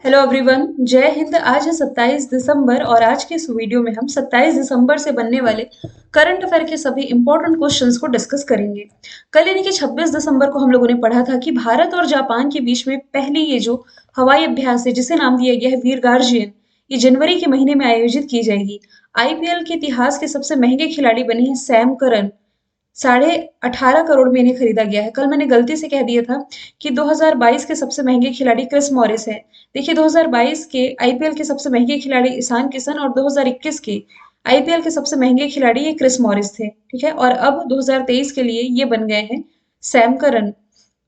Hello everyone, जय हिंद। आज है 27 दिसंबर और आज के इस वीडियो में हम 27 दिसंबर से बनने वाले करंट अफेयर के सभी इंपॉर्टेंट क्वेश्चंस को डिस्कस करेंगे। कल यानी कि 26 दिसंबर को हम लोगों ने पढ़ा था कि भारत और जापान के बीच में पहली ये जो हवाई अभ्यास है जिसे नाम दिया गया है वीर गार्जियन, ये जनवरी के महीने में आयोजित की जाएगी। आईपीएल के इतिहास के सबसे महंगे खिलाड़ी बने हैं सैम करन। 18.5 करोड़ में इन्हें खरीदा गया है। कल मैंने गलती से कह दिया था कि 2022 के सबसे महंगे खिलाड़ी क्रिस मॉरिस है। देखिए 2022 के आईपीएल के सबसे महंगे खिलाड़ी ईशान किशन और 2021 के आईपीएल के सबसे महंगे खिलाड़ी ये क्रिस मॉरिस थे, ठीक है। और अब 2023 के लिए ये बन गए हैं सैम करन।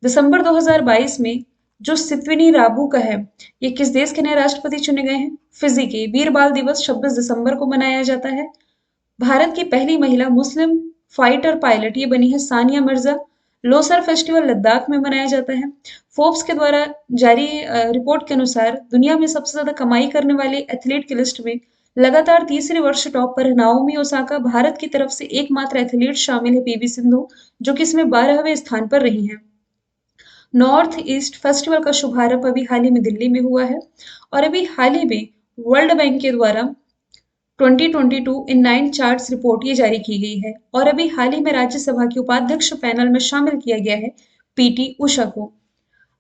दिसंबर 2022 में जो सितविनी राबू का है, ये किस देश के नए राष्ट्रपति चुने गए हैं? फिजी के। वीर बाल दिवस 26 दिसंबर को मनाया जाता है। भारत की पहली महिला मुस्लिम फाइटर पायलट ये बनी है सानिया मिर्जा। लोसर फेस्टिवल लद्दाख में मनाया जाता है। फोर्ब्स के द्वारा जारी रिपोर्ट के अनुसार दुनिया में सबसे ज्यादा कमाई करने वाले एथलीट की लिस्ट में लगातार तीसरे वर्ष टॉप पर है नाओमी ओसाका। भारत की तरफ से एकमात्र एथलीट शामिल है पीवी सिंधु, जो कि इसमें 12वें स्थान पर रही हैं। नॉर्थ ईस्ट फेस्टिवल का शुभारंभ अभी हाल ही में दिल्ली में हुआ है। और अभी हाल ही में वर्ल्ड बैंक के द्वारा 2022 इन 9 चार्ट्स रिपोर्ट ये जारी की गई है। और अभी हाल ही में राज्यसभा के उपाध्यक्ष पैनल में शामिल किया गया है पीटी उषा को।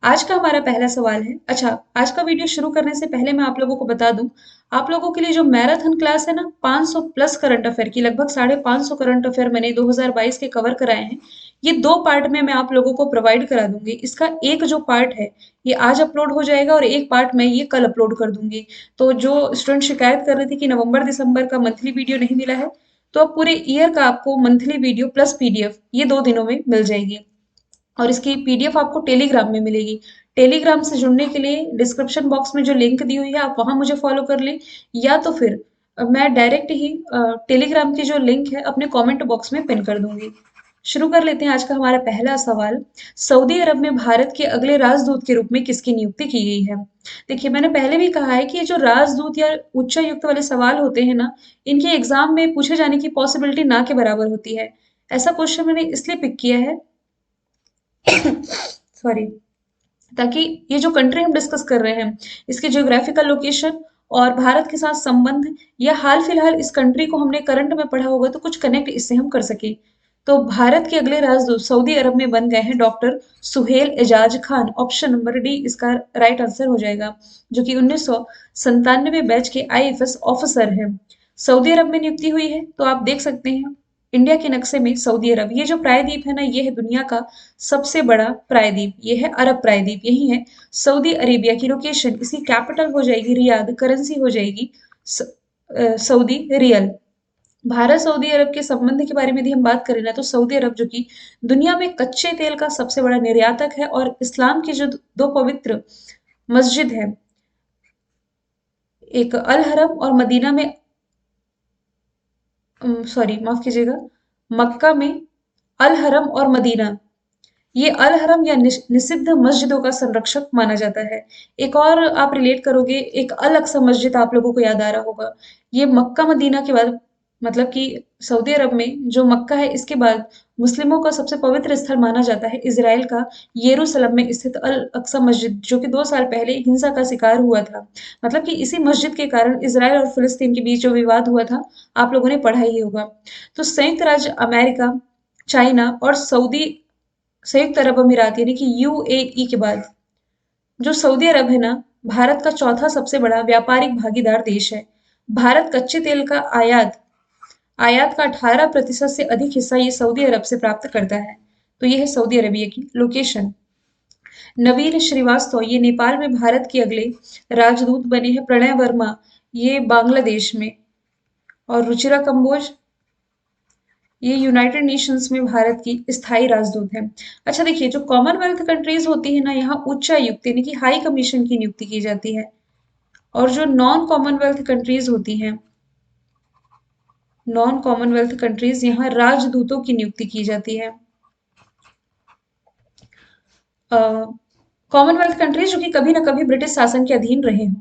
आज का हमारा पहला सवाल है। अच्छा, आज का वीडियो शुरू करने से पहले मैं आप लोगों को बता दूं, आप लोगों के लिए जो मैराथन क्लास है ना 500 प्लस करंट अफेयर की, लगभग 550 करंट अफेयर मैंने 2022 के कवर कराए हैं। ये 2 पार्ट में मैं आप लोगों को प्रोवाइड करा दूंगी। इसका एक जो पार्ट है ये आज अपलोड हो जाएगा और एक पार्ट मैं ये कल अपलोड कर दूंगी। तो जो स्टूडेंट शिकायत कर रहे थे कि नवंबर दिसंबर का मंथली वीडियो नहीं मिला है, तो अब पूरे ईयर का आपको मंथली वीडियो प्लस पीडीएफ ये 2 दिनों में मिल जाएगी। और इसकी पीडीएफ आपको टेलीग्राम में मिलेगी। टेलीग्राम से जुड़ने के लिए डिस्क्रिप्शन बॉक्स में जो लिंक दी हुई है आप वहां मुझे फॉलो कर लें, या तो फिर मैं डायरेक्ट ही टेलीग्राम की जो लिंक है अपने कमेंट बॉक्स में पिन कर दूंगी। शुरू कर लेते हैं आज का हमारा पहला सवाल। सऊदी अरब में भारत के अगले राजदूत के रूप में किसकी नियुक्ति की गई है? देखिए मैंने पहले भी कहा है कि ये जो राजदूत या उच्चायुक्त वाले सवाल होते हैं ना, इनके एग्जाम में पूछे जाने की पॉसिबिलिटी ना के बराबर होती है। ऐसा क्वेश्चन मैंने इसलिए पिक किया है सॉरी, ताकि ये जो कंट्री हम डिस्कस कर रहे हैं इसके ज्योग्राफिकल लोकेशन और भारत के साथ संबंध, या हाल फिलहाल इस कंट्री को हमने करंट में पढ़ा होगा तो कुछ कनेक्ट इससे हम कर सके। तो भारत के अगले राजदूत सऊदी अरब में बन गए हैं doctor Suhail Ejaz Khan. Option number D इसका राइट आंसर हो जाएगा, जो कि 1997 बैच के आईएफएस ऑफिसर है। सऊदी अरब में नियुक्ति हुई है। तो आप देख सकते हैं इंडिया के नक्शे में सऊदी अरब, ये जो प्रायद्वीप है ना, ये है दुनिया का सबसे बड़ा प्रायद्वीप, ये है अरब प्रायद्वीप, यही है सऊदी अरेबिया की लोकेशन। इसकी कैपिटल हो जाएगी रियाद, करेंसी हो जाएगी सऊदी रियल। भारत सऊदी अरब के संबंध के बारे में यदि हम बात करें ना, तो सऊदी अरब जो कि दुनिया में कच्चे तेल का सबसे बड़ा निर्यातक है, और इस्लाम की जो 2 पवित्र मस्जिद है, एक अल हरम और मदीना में, सॉरी माफ कीजिएगा, मक्का में अल हरम और मदीना, ये अल हरम या निषिद्ध मस्जिदों का संरक्षक माना जाता है। एक और आप रिलेट करोगे, एक अल अक्सा मस्जिद आप लोगों को याद आ रहा होगा। ये मक्का मदीना के बाद, मतलब कि सऊदी अरब में जो मक्का है इसके बाद मुस्लिमों का सबसे पवित्र स्थल माना जाता है इजराइल का यरूशलेम में स्थित अल अक्सा मस्जिद, जो कि 2 साल पहले हिंसा का शिकार हुआ था। मतलब कि इसी मस्जिद के कारण इजराइल और फिलिस्तीन के बीच जो विवाद हुआ था आप लोगों ने पढ़ा ही होगा। तो संयुक्त राज्य अमेरिका, चाइना और संयुक्त अरब अमीरात यानी कि यूएई के बाद जो सऊदी अरब है ना, भारत का चौथा सबसे बड़ा व्यापारिक भागीदार देश है। भारत कच्चे तेल का आयात आयात का 18% से अधिक हिस्सा ये सऊदी अरब से प्राप्त करता है। तो ये है सऊदी अरेबिया की लोकेशन। नवीन श्रीवास्तव ये नेपाल में भारत के अगले राजदूत बने हैं। प्रणय वर्मा ये बांग्लादेश में, और रुचिरा कंबोज ये यूनाइटेड नेशंस में भारत की स्थायी राजदूत है। अच्छा देखिए, जो कॉमनवेल्थ कंट्रीज होती है ना, यहाँ उच्चायुक्त यानी कि हाई कमीशन की नियुक्ति की जाती है। और जो नॉन कॉमनवेल्थ कंट्रीज यहाँ राजदूतों की नियुक्ति की जाती है। कॉमनवेल्थ कंट्रीज जो कि कभी ना कभी ब्रिटिश शासन के अधीन रहे हों।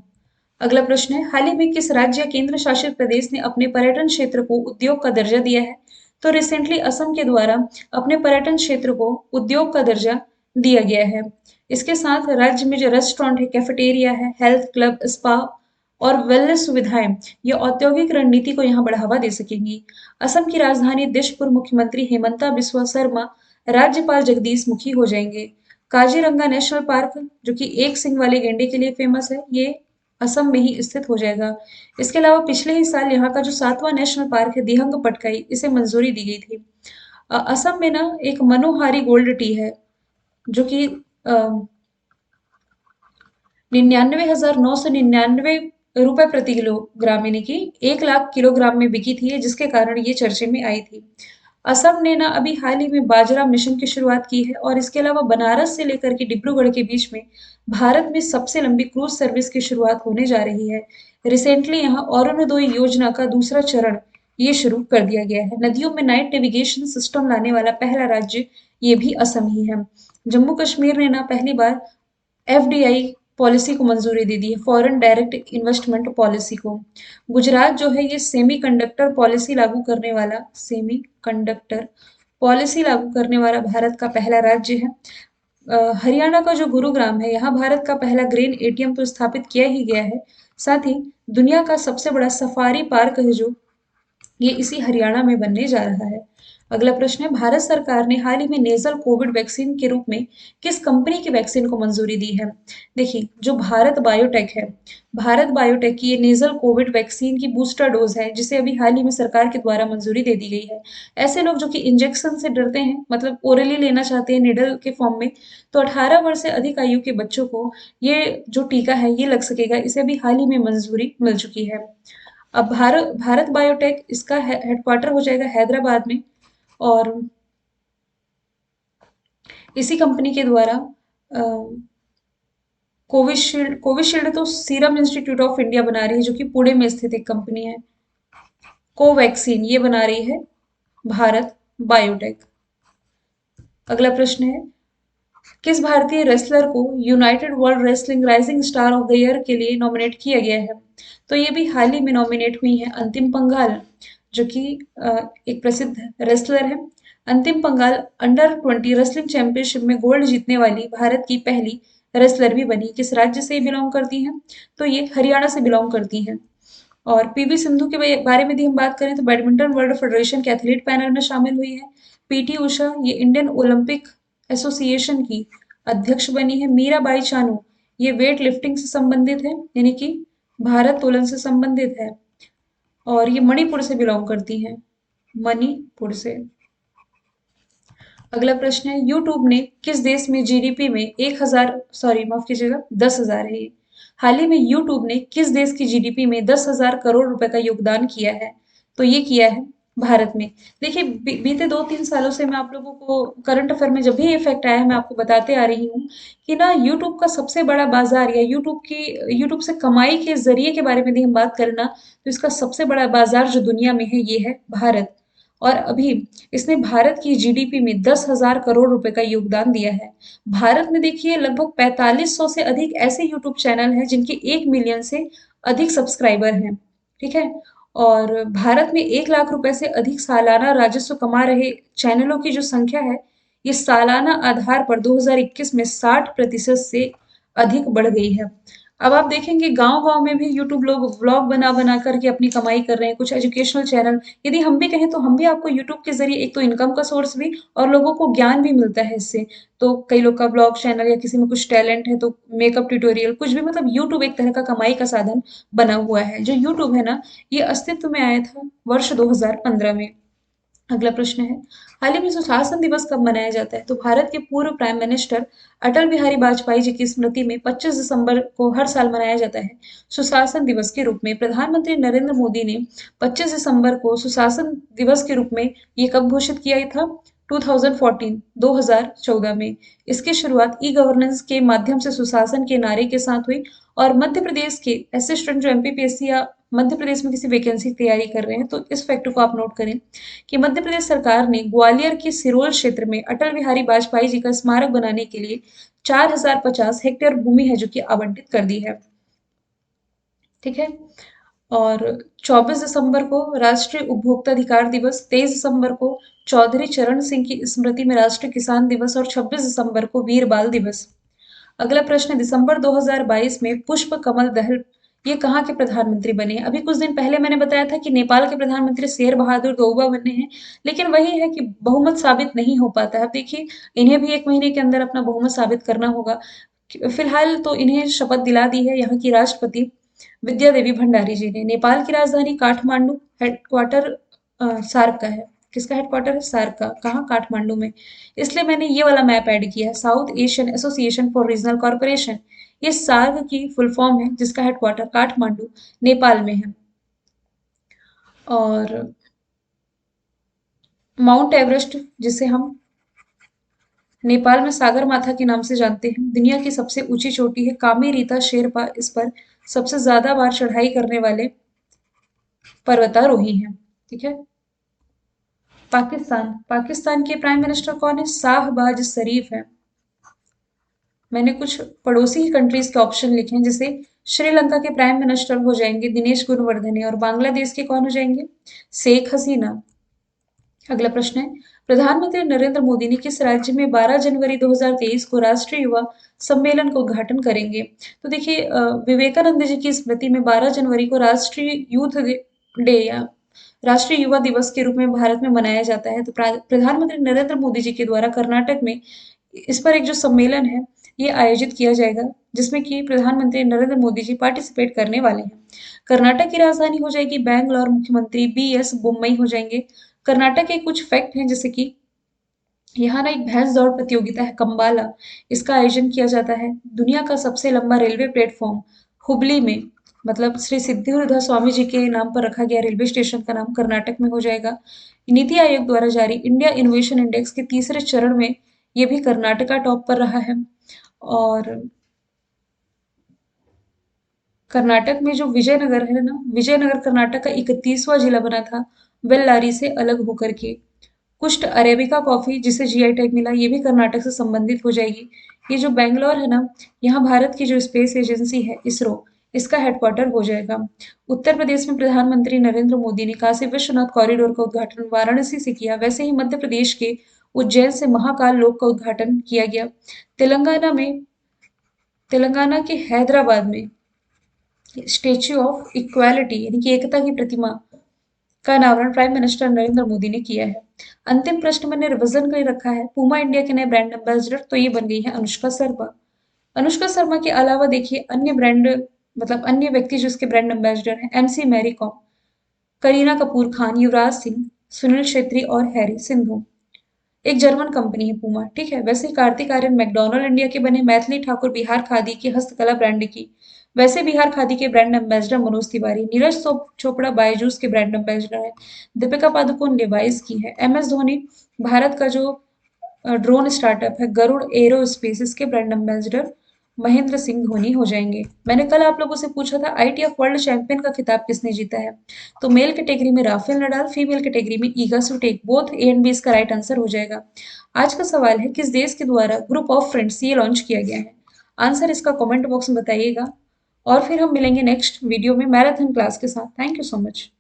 अगला प्रश्न है, हाल ही में किस राज्य या केंद्र शासित प्रदेश ने अपने पर्यटन क्षेत्र को उद्योग का दर्जा दिया है? तो रिसेंटली असम के द्वारा अपने पर्यटन क्षेत्र को उद्योग का दर्जा दिया गया है। इसके साथ राज्य में जो रेस्टोरेंट है, कैफेटेरिया है, हेल्थ क्लब, स्पा और वेलनेस सुविधाएं, ये औद्योगिक रणनीति को यहाँ बढ़ावा दे सकेंगी। असम की राजधानी दिशपुर मुख्यमंत्री हेमंता बिस्वा शर्मा राज्यपाल जगदीश मुखी हो जाएंगे। काजीरंगा नेशनल पार्क, जो कि एक सिंग वाले गैंडे के लिए फेमस है, ये असम में ही स्थित हो जाएगा। इसके अलावा पिछले ही साल यहाँ का जो 7वां नेशनल पार्क है दिहंग पटकाई, इसे मंजूरी दी गई थी। असम में ना एक मनोहारी गोल्ड टी है, जो कि 99,999 रुपए प्रति किलोग्राम, यानी कि 1 लाख किलोग्राम में बिकी थी, जिसके कारण ये चर्चे में आई थी। असम ने ना अभी हाल ही में बाजरा मिशन की शुरुआत की है और इसके अलावा बनारस से लेकर के डिब्रूगढ़ के बीच में भारत में सबसे लंबी क्रूज सर्विस की शुरुआत होने जा रही है। रिसेंटली यहाँ अरुणोदय योजना का दूसरा चरण ये शुरू कर दिया गया है। नदियों में नाइट नेविगेशन सिस्टम लाने वाला पहला राज्य ये भी असम ही है। जम्मू कश्मीर ने ना पहली बार एफडीआई पॉलिसी को मंजूरी दे दी है, फॉरेन डायरेक्ट इन्वेस्टमेंट पॉलिसी को। गुजरात जो है ये सेमी कंडक्टर पॉलिसी लागू करने वाला भारत का पहला राज्य है। हरियाणा का जो गुरुग्राम है, यहाँ भारत का पहला ग्रेन एटीएम तो स्थापित किया ही गया है। साथ ही दुनिया का सबसे बड़ा सफारी पार्क है जो, ये इसी हरियाणा में बनने जा रहा है। अगला प्रश्न है, भारत सरकार ने हाल ही में नेजल कोविड वैक्सीन के रूप में किस कंपनी की वैक्सीन को मंजूरी दी है? देखिए, जो भारत बायोटेक है, भारत बायोटेक की ये नेजल कोविड वैक्सीन की बूस्टर डोज है, जिसे अभी हाल ही में सरकार के द्वारा मंजूरी दे दी गई है। ऐसे लोग जो कि इंजेक्शन से डरते हैं, मतलब ओरली लेना चाहते हैं निडल के फॉर्म में, तो 18 वर्ष से अधिक आयु के बच्चों को ये जो टीका है ये लग सकेगा। इसे अभी हाल ही में मंजूरी मिल चुकी है। अब भारत भारत बायोटेक, इसका हेडक्वार्टर हो जाएगा हैदराबाद में और इसी कंपनी के द्वारा कोविशील्ड कोविशील्ड तो सीरम इंस्टीट्यूट ऑफ इंडिया बना रही है, जो कि पुणे में स्थित एक कंपनी है। कोवैक्सीन ये बना रही है भारत बायोटेक। अगला प्रश्न है, किस भारतीय रेसलर को United world wrestling rising star of the year के लिए नॉमिनेट किया गया है? तो ये भी हाल ही में नॉमिनेट हुई है अंतिम पंघाल, जो कि एक प्रसिद्ध रेसलर है। अंतिम पंघाल अंडर 20 रेसलिंग चैंपियनशिप में गोल्ड जीतने वाली भारत की पहली रेसलर भी बनी। किस राज्य से बिलोंग करती हैं? तो ये हरियाणा से बिलोंग करती हैं। और पीवी सिंधु के बारे में यदि हम बात करें तो बैडमिंटन वर्ल्ड फेडरेशन के एथलीट पैनल में शामिल हुई है। पीटी उषा ये इंडियन ओलंपिक एसोसिएशन की अध्यक्ष बनी है। मीराबाई चानू ये वेट लिफ्टिंग से संबंधित है, यानी कि भारत्तोलन से संबंधित है और ये मणिपुर से बिलोंग करती हैं, मणिपुर से। अगला प्रश्न है, यूट्यूब ने किस देश में जीडीपी में 10,000 है ये। हाल ही में यूट्यूब ने किस देश की जीडीपी में 10,000 करोड़ रुपए का योगदान किया है? तो ये किया है भारत में। देखिए, बीते 2-3 सालों से मैं आप लोगों को करंट अफेयर में जब भी ये फैक्ट आया है मैं आपको बताते आ रही हूँ कि ना यूट्यूब का सबसे बड़ा बाजार या यूट्यूब से कमाई के जरिए के बारे में यदि हम बात करें ना, तो इसका सबसे बड़ा बाजार जो दुनिया में है ये है भारत। और अभी इसने भारत की जीडीपी में 10,000 करोड़ रुपए का योगदान दिया है। भारत में देखिए लगभग 4500 से अधिक ऐसे यूट्यूब चैनल हैं जिनके 1 मिलियन से अधिक सब्सक्राइबर हैं, ठीक है। और भारत में 1 लाख रुपए से अधिक सालाना राजस्व कमा रहे चैनलों की जो संख्या है, ये सालाना आधार पर 2021 में 60% से अधिक बढ़ गई है। अब आप देखेंगे गांव-गांव में भी यूट्यूब लोग व्लॉग बना-बना करके अपनी कमाई कर रहे हैं, कुछ एजुकेशनल चैनल, यदि हम भी कहें तो हम भी आपको यूट्यूब के ज़रिए एक तो इनकम का सोर्स भी और लोगों को ज्ञान भी मिलता है इससे। तो कई लोग का व्लॉग चैनल या किसी में कुछ टैलेंट है तो मेकअप ट्यूटोरियल कुछ भी, मतलब यूट्यूब एक तरह का कमाई का साधन बना हुआ है। जो यूट्यूब है ना, ये अस्तित्व में आया था वर्ष 2015 में। अगला प्रश्न है, हाल ही में सुशासन दिवस कब मनाया जाता है? तो भारत के पूर्व प्राइम मिनिस्टर अटल बिहारी वाजपेयी जी की स्मृति में 25 दिसंबर को हर साल मनाया जाता है सुशासन दिवस के रूप में। प्रधानमंत्री नरेंद्र मोदी ने 25 दिसंबर को सुशासन दिवस के रूप में ये कब घोषित किया था? 2014 में। इसकी शुरुआत ई गवर्नेंस के माध्यम से सुशासन के नारे के साथ हुई और मध्य प्रदेश के ऐसे स्टूडेंट जो एमपीपीएससी या मध्य प्रदेश में किसी वैकेंसी की तैयारी कर रहे हैं तो इस फैक्ट को आप नोट करें कि मध्य प्रदेश सरकार ने ग्वालियर के सिरोल क्षेत्र में अटल बिहारी वाजपेयी जी का स्मारक बनाने के लिए 4050 हेक्टेयर भूमि है जो कि आवंटित कर दी है, ठीक है। और 24 दिसंबर को राष्ट्रीय उपभोक्ता अधिकार दिवस, 23 दिसंबर को चौधरी चरण सिंह की स्मृति में राष्ट्रीय किसान दिवस और 26 दिसंबर को वीर बाल दिवस। अगला प्रश्न है, दिसंबर 2022 में पुष्प कमल दहल ये कहाँ के प्रधानमंत्री बने? अभी कुछ दिन पहले मैंने बताया था कि नेपाल के प्रधानमंत्री शेर बहादुर देउबा बने हैं, लेकिन वही है कि बहुमत साबित नहीं हो पाता है। अब देखिए, इन्हें भी 1 महीने के अंदर अपना बहुमत साबित करना होगा। फिलहाल तो इन्हें शपथ दिला दी है यहाँ की राष्ट्रपति विद्या देवी भंडारी जी ने। नेपाल की राजधानी काठमांडू, हेडक्वार्टर सार्क का है। किसका हेडक्वार्टर है? सार्क का। कहाँ? काठमांडू में। इसलिए मैंने ये वाला मैप ऐड किया है, south Asian association for regional corporation. ये सार्क की फुल फॉर्म है, जिसका हेडक्वार्टर काठमांडू नेपाल में है। और माउंट एवरेस्ट, जिसे हम नेपाल में सागर माथा के नाम से जानते हैं, दुनिया की सबसे ऊंची चोटी है। कामी रीता शेरपा इस पर सबसे ज्यादा बार चढ़ाई करने वाले पर्वतारोही हैं। ठीक है। पाकिस्तान, पाकिस्तान के प्राइम मिनिस्टर कौन है? शाहबाज शरीफ है। मैंने कुछ पड़ोसी की कंट्रीज के ऑप्शन लिखे हैं, जैसे श्रीलंका के प्राइम मिनिस्टर हो जाएंगे दिनेश गुणवर्धने और बांग्लादेश के कौन हो जाएंगे? शेख हसीना। अगला प्रश्न है, प्रधानमंत्री नरेंद्र मोदी ने किस राज्य में 12 जनवरी 2023 को राष्ट्रीय युवा सम्मेलन का उद्घाटन करेंगे? तो देखिए, विवेकानंद जी की स्मृति में 12 जनवरी को राष्ट्रीय यूथ डे या राष्ट्रीय युवा दिवस के रूप में भारत में मनाया जाता है। तो प्रधानमंत्री नरेंद्र मोदी जी के द्वारा कर्नाटक में इस पर एक जो सम्मेलन है, ये आयोजित किया जाएगा, जिसमें कि प्रधानमंत्री नरेंद्र मोदी जी पार्टिसिपेट करने वाले हैं। कर्नाटक की राजधानी हो जाएगी बैंगलोर, मुख्यमंत्री BS बुम्मई हो जाएंगे। कर्नाटक के कुछ फैक्ट हैं, जैसे कि यहाँ ना एक भैंस दौड़ प्रतियोगिता है कंबाला, इसका आयोजन किया जाता है। दुनिया का सबसे लंबा रेलवे प्लेटफॉर्म हुबली में, मतलब श्री सिद्धिविनायक स्वामी जी के नाम पर रखा गया रेलवे स्टेशन का नाम कर्नाटक में हो जाएगा। नीति आयोग द्वारा जारी इंडिया इनोवेशन इंडेक्स के तीसरे चरण में ये भी कर्नाटका टॉप पर रहा है। और कर्नाटक में जो विजयनगर है ना, विजयनगर कर्नाटक का 31वां जिला बना था बेल्लारी से अलग होकर के। कुष्ठ अरेबिका कॉफी, जिसे GI टैग मिला, ये भी कर्नाटक से संबंधित हो जाएगी। ये जो बेंगलोर है ना, यहाँ भारत की जो स्पेस एजेंसी है इसरो, इसका हेडक्वार्टर हो जाएगा। उत्तर प्रदेश में प्रधानमंत्री नरेंद्र मोदी ने काशी विश्वनाथ कॉरिडोर का उद्घाटन वाराणसी से किया। वैसे ही मध्य प्रदेश के उज्जैन से महाकाल लोक का उद्घाटन किया गया। तेलंगाना में, तेलंगाना के हैदराबाद में स्टेच्यू ऑफ इक्वालिटी यानी कि एकता की प्रतिमा का अनावरण प्राइम मिनिस्टर नरेंद्र मोदी ने किया है। अंतिम प्रश्न मैंने रिवीजन कर रखा है, पूमा इंडिया के नए ब्रांड एम्बेसडर, तो ये बन गई है अनुष्का शर्मा। अनुष्का शर्मा के अलावा देखिए अन्य ब्रांड, मतलब अन्य व्यक्ति जो इसके ब्रांड एम्बेसडर हैं, MC मैरी कॉम, करीना कपूर खान, युवराज सिंह, सुनील छेत्री और हैरी सिंधु। एक जर्मन कंपनी है पूमा। ठीक है। वैसे ही कार्तिक आर्यन मैकडॉनल्ड इंडिया के बने। मैथिली ठाकुर बिहार खादी की हस्तकला ब्रांड की। वैसे बिहार खादी के ब्रांड एम्बेसडर मनोज तिवारी। नीरज चोपड़ा बायजूस के ब्रांड एम्बेसडर है। दीपिका पादुकोण लेवाइस की है। MS धोनी भारत का जो ड्रोन स्टार्टअप है गरुड़ एरो स्पेस, इसके ब्रांड एम्बेसडर महेंद्र सिंह धोनी हो जाएंगे। मैंने कल आप लोगों से पूछा था ITF वर्ल्ड चैंपियन का खिताब किसने जीता है? तो मेल कैटेगरी में राफेल नडाल, फीमेल कैटेगरी में ईगा Swiatek. Both A and B इसका राइट आंसर हो जाएगा। आज का सवाल है, किस देश के द्वारा ग्रुप ऑफ फ्रेंड्स ये लॉन्च किया गया है? आंसर इसका कमेंट बॉक्स में बताइएगा। और फिर हम मिलेंगे नेक्स्ट वीडियो में मैराथन क्लास के साथ। Thank you so much.